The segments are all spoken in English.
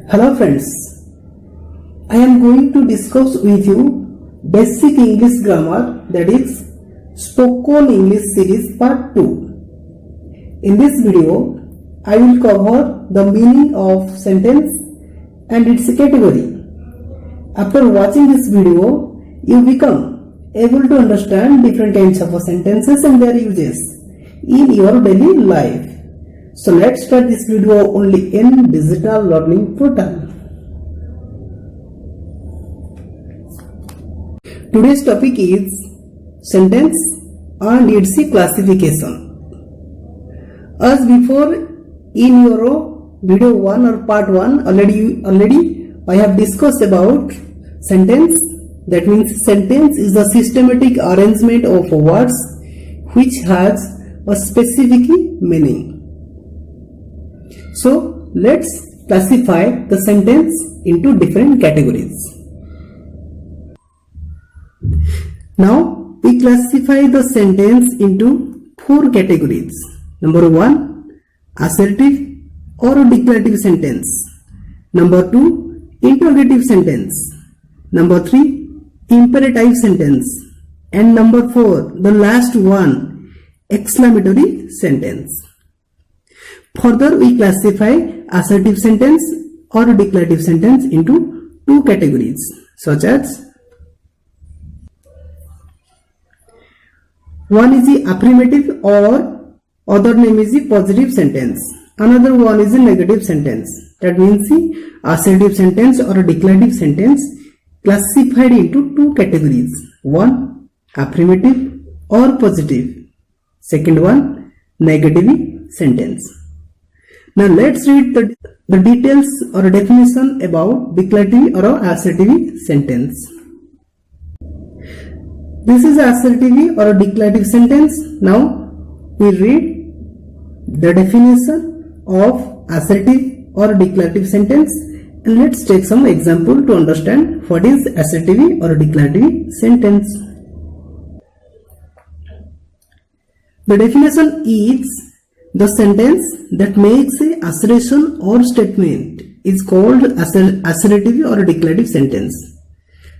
Hello friends, I am going to discuss with you basic English grammar, that is spoken English series part 2. In this video, I will cover the meaning of sentence and its category. After watching this video, you become able to understand different kinds of sentences and their uses in your daily life. So let's start this video only in Digital Learning Portal. Today's topic is sentence and its classification. As before, in your video 1 or part 1 already I have discussed about sentence. That means sentence is the systematic arrangement of words which has a specific meaning. So let's classify the sentence into different categories. Now we classify the sentence into 4 categories. Number 1, assertive or declarative sentence. Number 2, interrogative sentence. Number 3, imperative sentence. And number 4, the last one, exclamatory sentence. Further, we classify assertive sentence or declarative sentence into 2 categories, such as one is the affirmative or other name is the positive sentence. Another one is a negative sentence. That means the assertive sentence or a declarative sentence classified into 2 categories. One, affirmative or positive. Second one, negative sentence. Now let's read the details or definition about declarative or assertive sentence. This is assertive or declarative sentence. Now we read the definition of assertive or declarative sentence, and let's take some example to understand what is assertive or declarative sentence. The definition is the sentence that makes an assertion or statement is called assertive or declarative sentence.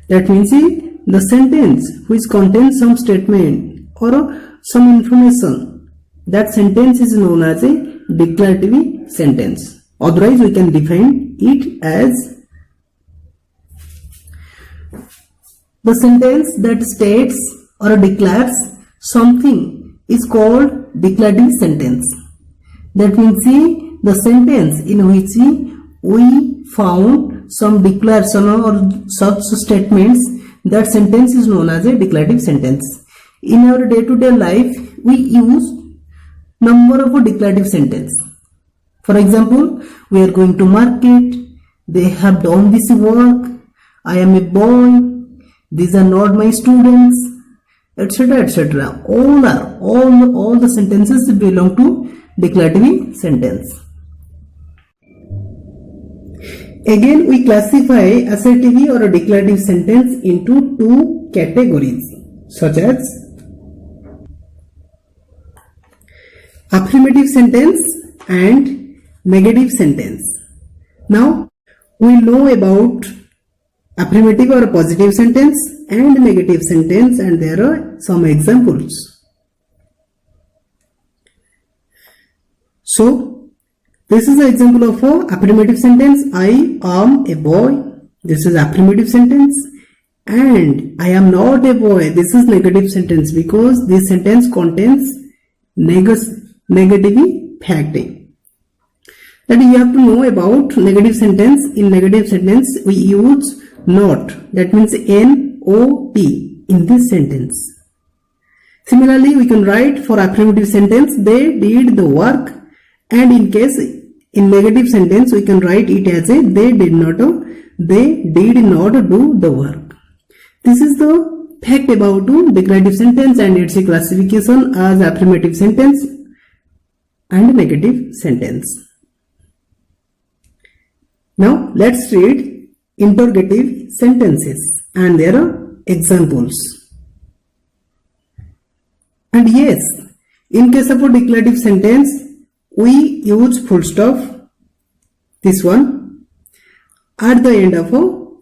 That means the sentence which contains some statement or some information, that sentence is known as a declarative sentence. Otherwise, we can define it as the sentence that states or declares something is called declarative sentence. That means the sentence in which we found some declaration or such statements, that sentence is known as a declarative sentence. In our day-to-day life, we use number of declarative sentence. For example, we are going to market, they have done this work, I am a boy, these are not my students, etc. etc. All the sentences belong to declarative sentence. Again, we classify assertive or a declarative sentence into 2 categories, such as affirmative sentence and negative sentence. Now we know about affirmative or positive sentence and negative sentence, and there are some examples. So this is an example of an affirmative sentence. I am a boy. This is affirmative sentence. And I am not a boy. This is negative sentence, because this sentence contains negative facting. That you have to know about negative sentence. In negative sentence, we use not. That means N-O-T in this sentence. Similarly, we can write for affirmative sentence, they did the work. And in case in negative sentence, we can write it as a they did not do the work. This is the fact about declarative sentence and its classification as affirmative sentence and negative sentence. Now let's read interrogative sentences and their examples. And yes, in case of a declarative sentence, we use full stop. This one, at the end of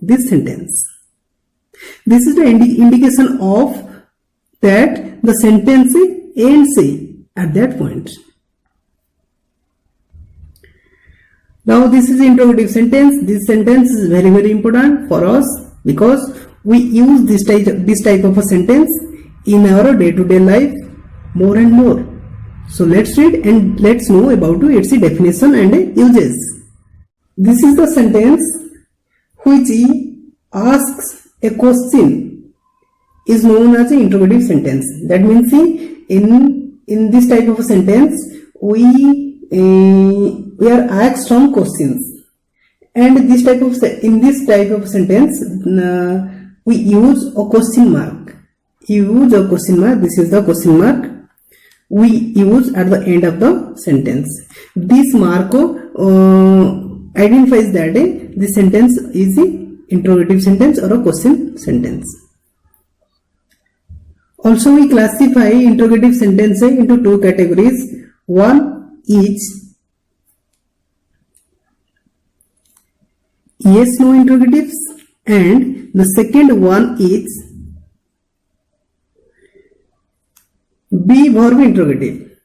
this sentence. This is the indication of that the sentence ends at that point. Now this is interrogative sentence. This sentence is very, very important for us because we use this type of a sentence in our day-to-day life more and more. So let's read and let's know about its definition and uses. This is the sentence which asks a question is known as an interrogative sentence. That means in this type of a sentence we are asked some questions, and in this type of sentence we use a question mark. This is the question mark we use at the end of the sentence. This mark identifies that the sentence is an interrogative sentence or a question sentence. Also, we classify interrogative sentence into two categories. One is yes/no interrogatives, and the second one is be verb interrogative.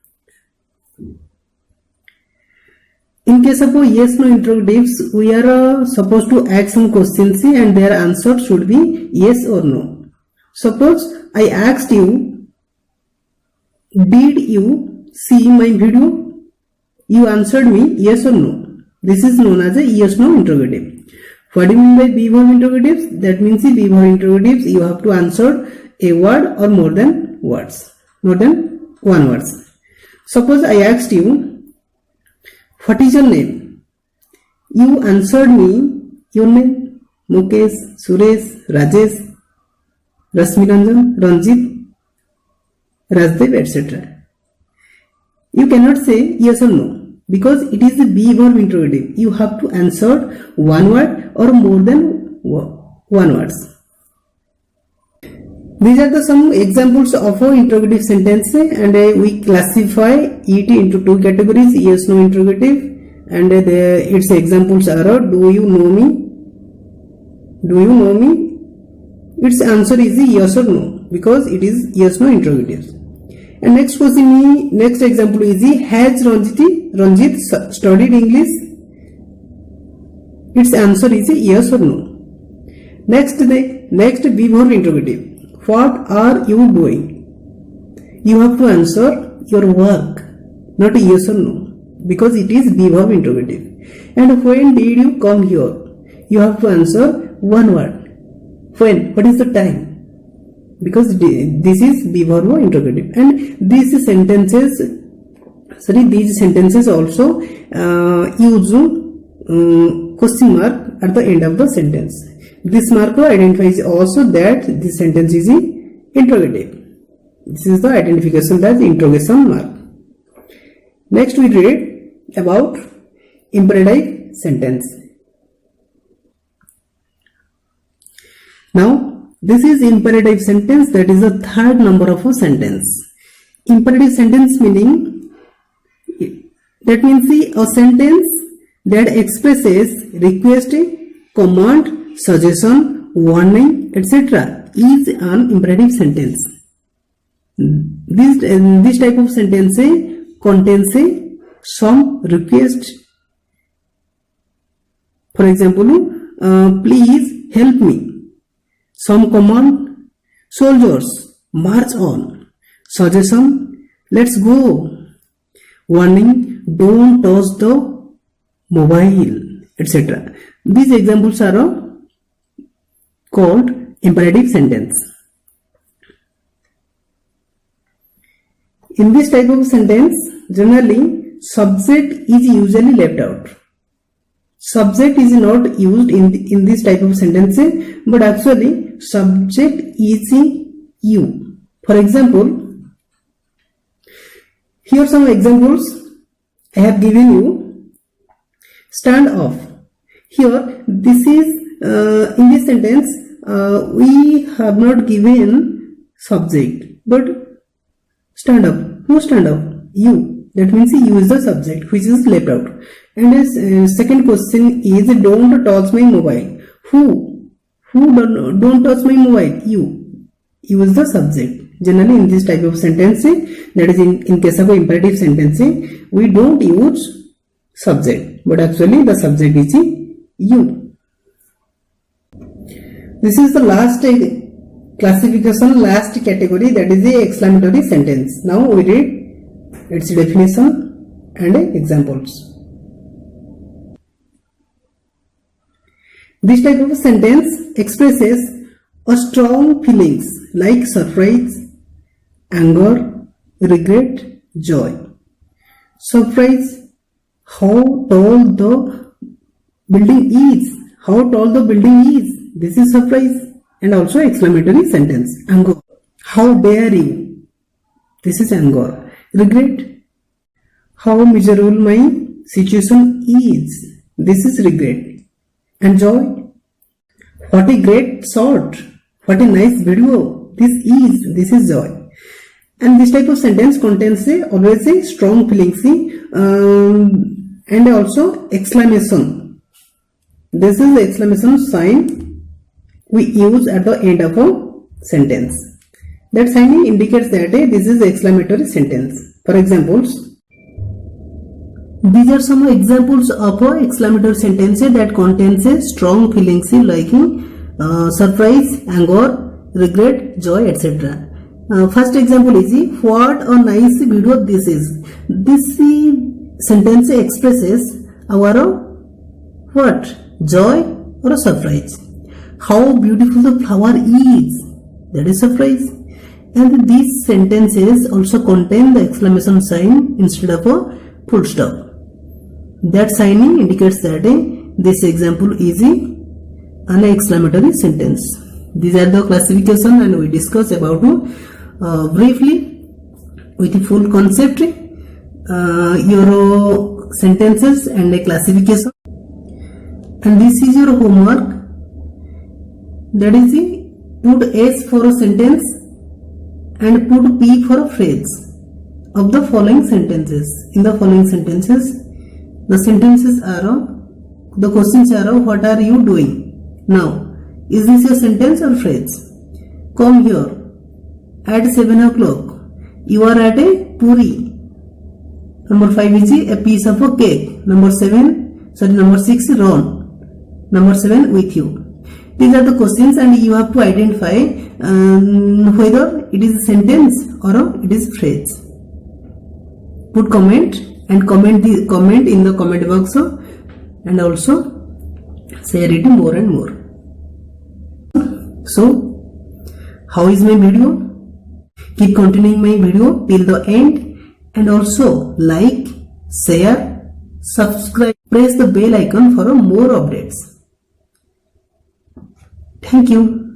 In case of yes/no interrogatives, we are supposed to ask some questions and their answer should be yes or no. Suppose I asked you, did you see my video? You answered me yes or no. This is known as a yes/no interrogative. What do you mean by be verb interrogatives? That means in be verb interrogatives you have to answer a word or more than one word. Suppose I asked you, what is your name? You answered me your name, Mukesh, Suresh, Rajesh, Rasmiranjan, Ranjit, Rajdev, etc. You cannot say yes or no because it is a be verb interrogative. You have to answer one word or more than one words. These are some examples of interrogative sentence, and we classify it into two categories: yes/no interrogative, and its examples are do you know me? Do you know me? Its answer is yes or no because it is yes/no interrogative. And next example is has Ranjit studied English? Its answer is yes or no. Next be verb interrogative. What are you doing? You have to answer your work, not yes or no, because it is be verb interrogative. And when did you come here? You have to answer one word. When? What is the time? Because this is be verb interrogative. And these sentences also use question mark at the end of the sentence. This mark identifies also that this sentence is interrogative. This is the identification that interrogation mark. Next we read about imperative sentence. Now this is imperative sentence, that is the third number of a sentence. Imperative sentence meaning, that means a sentence that expresses request, command, suggestion, warning, etc. is an imperative sentence. This type of sentence contains some request. For example, please help me. Some command, soldiers, march on. Suggestion, let's go. Warning, don't touch the mobile, etc. These examples are called imperative sentence. In this type of sentence, generally subject is usually left out. Subject is not used in this type of sentence, but actually subject is you. For example, here are some examples I have given you. Stand off. Here, this is in this sentence we have not given subject, but stand up. Who stand up? You. That means you is the subject which is left out. And second question is don't touch my mobile. Who don't touch my mobile? You is the subject. Generally in this type of sentence, that is in case of imperative sentence, we don't use subject, but actually the subject is you. This is the last classification, last category, that is the exclamatory sentence. Now we read its definition and examples. This type of sentence expresses a strong feelings like surprise, anger, regret, joy. Surprise, how tall the building is. How tall the building is. This is surprise. And also exclamatory sentence. Anger, how dare you. This is anger. Regret, how miserable my situation is. This is regret. And joy, what a great shot. What a nice video. This is joy. And this type of sentence contains always a strong feelings and also exclamation. This is the exclamation sign we use at the end of a sentence. That sign indicates that this is the exclamatory sentence. For examples, these are some examples of exclamatory sentences that contains a strong feelings like surprise, anger, regret, joy, etc. First example is what a nice video this is. This sentence expresses our what? Joy or surprise. How beautiful the flower is. That is surprise. And these sentences also contain the exclamation sign instead of a full stop. That sign indicates that this example is an exclamatory sentence. These are the classification and we discuss about briefly with the full concept your sentences and a classification. And this is your homework. That is put S for a sentence and put P for a phrase of the following sentences. In the following sentences, the sentences are, the questions are, what are you doing now? Is this a sentence or phrase? Come here. At 7 o'clock, you are at a puri. Number 5 is a piece of a cake. Number 6, run. Number 7, with you. These are the questions and you have to identify whether it is a sentence or it is phrase. Put comment and comment in the comment box and also share it more and more. So, how is my video? Keep continuing my video till the end and also like, share, subscribe, press the bell icon for more updates. Thank you.